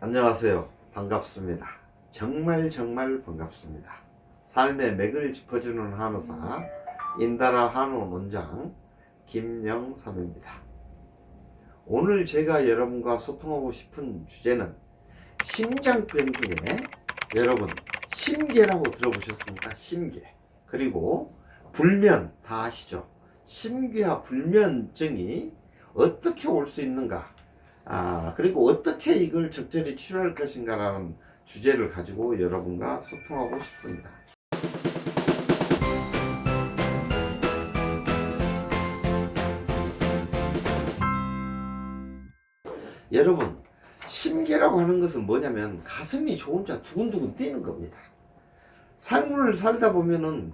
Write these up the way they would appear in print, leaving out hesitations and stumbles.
안녕하세요. 반갑습니다. 정말 반갑습니다. 삶의 맥을 짚어주는 한의사 인다라 한의 원장 김영삼입니다. 오늘 제가 여러분과 소통하고 싶은 주제는 심장병 중에 여러분 심계라고 들어보셨습니까? 심계. 그리고 불면 다 아시죠? 심계와 불면증이 어떻게 올 수 있는가? 그리고 어떻게 이걸 적절히 치료할 것인가라는 주제를 가지고 여러분과 소통하고 싶습니다. 여러분, 심계라고 하는 것은 뭐냐면 가슴이 저 혼자 두근두근 뛰는 겁니다. 삶을 살다 보면은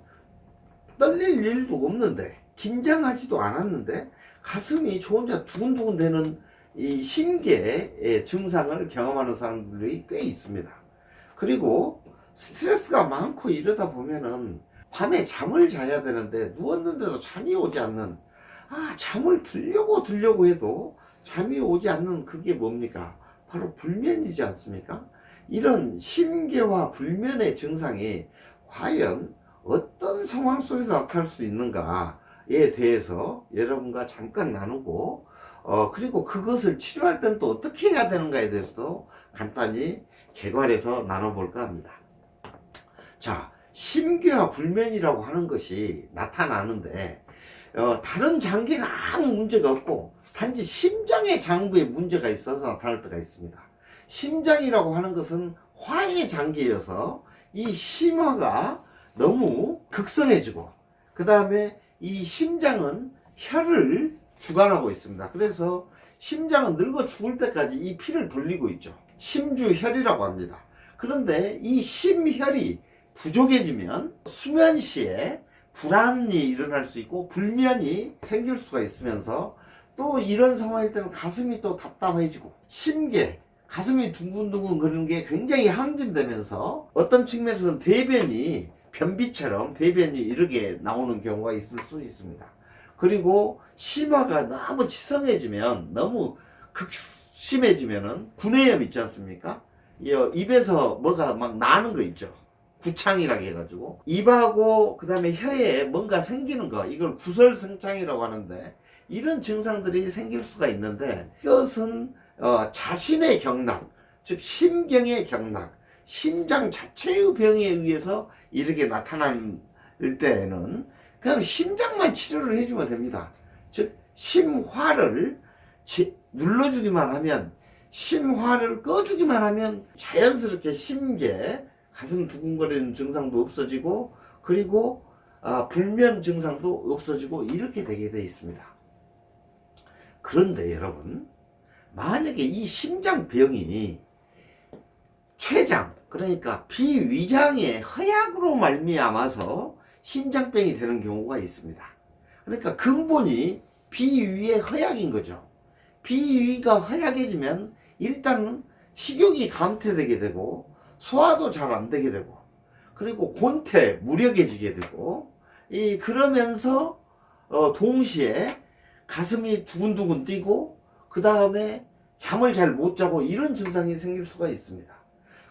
떨릴 일도 없는데, 긴장하지도 않았는데 가슴이 저 혼자 두근두근 되는 이 심계의 증상을 경험하는 사람들이 꽤 있습니다. 그리고 스트레스가 많고 이러다 보면은 밤에 잠을 자야 되는데 누웠는데도 잠이 오지 않는, 잠을 들려고 해도 잠이 오지 않는, 그게 뭡니까? 바로 불면이지 않습니까? 이런 심계와 불면의 증상이 과연 어떤 상황 속에서 나타날 수 있는가에 대해서 여러분과 잠깐 나누고, 그리고 그것을 치료할 때는 또 어떻게 해야 되는가에 대해서도 간단히 개괄해서 나눠볼까 합니다. 자, 심계와 불면이라고 하는 것이 나타나는데, 다른 장기는 아무 문제가 없고 단지 심장의 장부에 문제가 있어서 나타날 때가 있습니다. 심장이라고 하는 것은 화의 장기여서 이 심화가 너무 극성해지고, 그 다음에 이 심장은 혈을 주관하고 있습니다. 그래서 심장은 늙어 죽을 때까지 이 피를 돌리고 있죠. 심주혈이라고 합니다. 그런데 이 심혈이 부족해지면 수면 시에 불안이 일어날 수 있고 불면이 생길 수가 있으면서, 또 이런 상황일 때는 가슴이 또 답답해지고 심계, 가슴이 둥근둥근 거리는 게 굉장히 항진되면서 어떤 측면에서는 대변이 변비처럼 대변이 이렇게 나오는 경우가 있을 수 있습니다. 그리고 심화가 너무 치성해지면, 너무 극심해지면은 구내염 있지 않습니까? 입에서 뭐가 막 나는 거 있죠. 구창이라고 해가지고 입하고 그 다음에 혀에 뭔가 생기는 거, 이걸 구설승창이라고 하는데, 이런 증상들이 생길 수가 있는데, 이것은 자신의 경락, 즉 심경의 경락, 심장 자체의 병에 의해서 이렇게 나타날 때에는 그냥 심장만 치료를 해주면 됩니다. 즉 심화를 눌러주기만 하면, 심화를 꺼주기만 하면 자연스럽게 심계, 가슴 두근거리는 증상도 없어지고, 그리고 불면 증상도 없어지고, 이렇게 되게 되어 있습니다. 그런데 여러분, 만약에 이 심장병이 췌장, 그러니까 비위장의 허약으로 말미암아서 심장병이 되는 경우가 있습니다. 그러니까 근본이 비위의 허약인 거죠. 비위가 허약해지면 일단은 식욕이 감퇴되게 되고, 소화도 잘 안 되게 되고, 그리고 곤태, 무력해지게 되고, 그러면서 동시에 가슴이 두근두근 뛰고, 그 다음에 잠을 잘 못 자고, 이런 증상이 생길 수가 있습니다.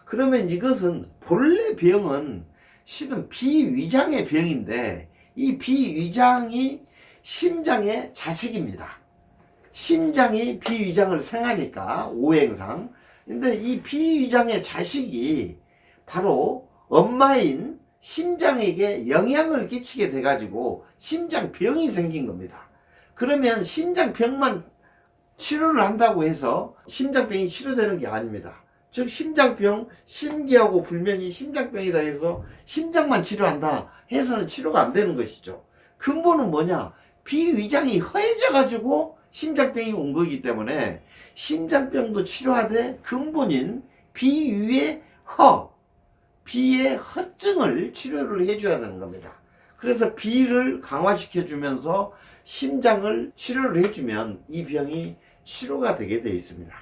그러면 이것은 본래 병은 실은 비위장의 병인데, 이 비위장이 심장의 자식입니다. 심장이 비위장을 생하니까 오행상. 근데 이 비위장의 자식이 바로 엄마인 심장에게 영향을 끼치게 돼가지고 심장병이 생긴 겁니다. 그러면 심장병만 치료를 한다고 해서 심장병이 치료되는 게 아닙니다. 즉 심장병, 심계하고 불면이 심장병이다 해서 심장만 치료한다 해서는 치료가 안 되는 것이죠. 근본은 뭐냐? 비위장이 허해져 가지고 심장병이 온 거기 때문에 심장병도 치료하되 근본인 비위의 비의 허증을 치료를 해줘야 되는 겁니다. 그래서 비를 강화시켜 주면서 심장을 치료를 해주면 이 병이 치료가 되게 되어 있습니다.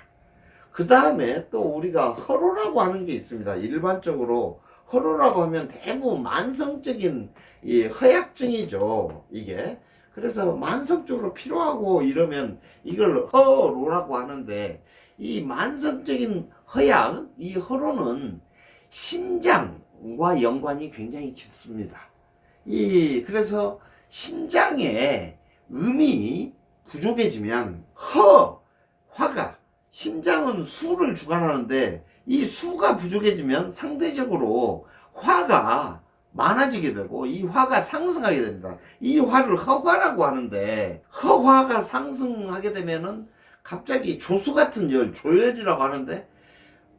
그 다음에 또 우리가 허로라고 하는 게 있습니다. 일반적으로 허로라고 하면 대부분 만성적인 이 허약증이죠, 이게. 그래서 만성적으로 필요하고 이러면 이걸 허로라고 하는데, 이 만성적인 허약, 이 허로는 신장과 연관이 굉장히 깊습니다. 그래서 신장에 음이 부족해지면 화가, 신장은 수를 주관하는데 이 수가 부족해지면 상대적으로 화가 많아지게 되고 이 화가 상승하게 됩니다. 이 화를 허화라고 하는데 허화가 상승하게 되면은 갑자기 조수 같은 조열이라고 하는데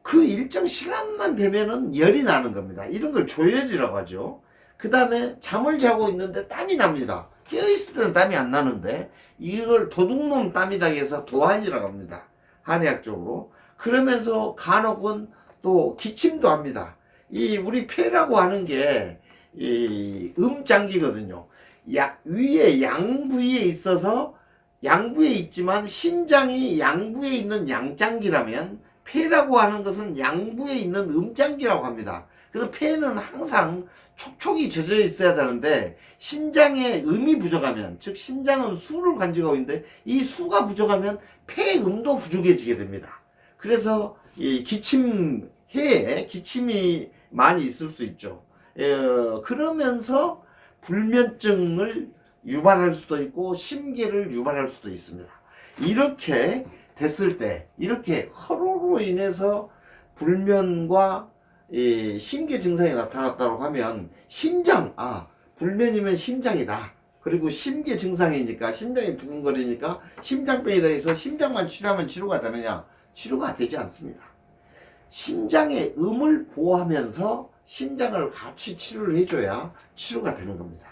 그 일정 시간만 되면은 열이 나는 겁니다. 이런 걸 조열이라고 하죠. 그 다음에 잠을 자고 있는데 땀이 납니다. 깨어있을 때는 땀이 안 나는데 이걸 도둑놈 땀이다 해서 도한이라고 합니다. 한의학적으로. 그러면서 간혹은 또 기침도 합니다. 우리 폐라고 하는 게 음장기거든요. 위에 양부위에 있어서 양부에 있지만 심장이 양부에 있는 양장기라면 폐라고 하는 것은 양부에 있는 음장기라고 합니다. 그래서 폐는 항상 촉촉이 젖어 있어야 되는데 신장에 음이 부족하면, 즉 신장은 수를 간직하고 있는데 이 수가 부족하면 폐음도 부족해지게 됩니다. 그래서 기침해에 기침이 많이 있을 수 있죠. 그러면서 불면증을 유발할 수도 있고 심계를 유발할 수도 있습니다. 이렇게 됐을 때, 이렇게 허로로 인해서 불면과 심계 증상이 나타났다고 하면 불면이면 심장이다. 그리고 심계 증상이니까 심장이 두근거리니까 심장병이다 해서 심장만 치료하면 치료가 되느냐? 치료가 되지 않습니다. 신장의 음을 보호하면서 심장을 같이 치료를 해줘야 치료가 되는 겁니다.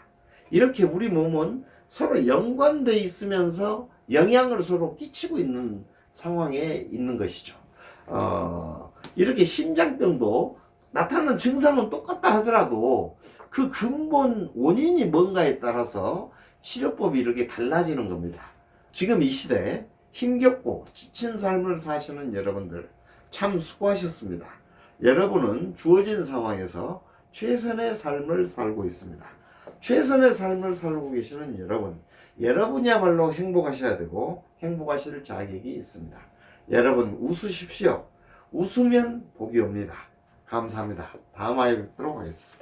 이렇게 우리 몸은 서로 연관되어 있으면서 영향을 서로 끼치고 있는 상황에 있는 것이죠. 이렇게 심장병도 나타나는 증상은 똑같다 하더라도 그 근본 원인이 뭔가에 따라서 치료법이 이렇게 달라지는 겁니다. 지금 이 시대 힘겹고 지친 삶을 사시는 여러분들 참 수고하셨습니다. 여러분은 주어진 상황에서 최선의 삶을 살고 있습니다. 최선의 삶을 살고 계시는 여러분이야말로 행복하셔야 되고 행복하실 자격이 있습니다. 여러분 웃으십시오. 웃으면 복이 옵니다. 감사합니다. 다음 화에 뵙도록 하겠습니다.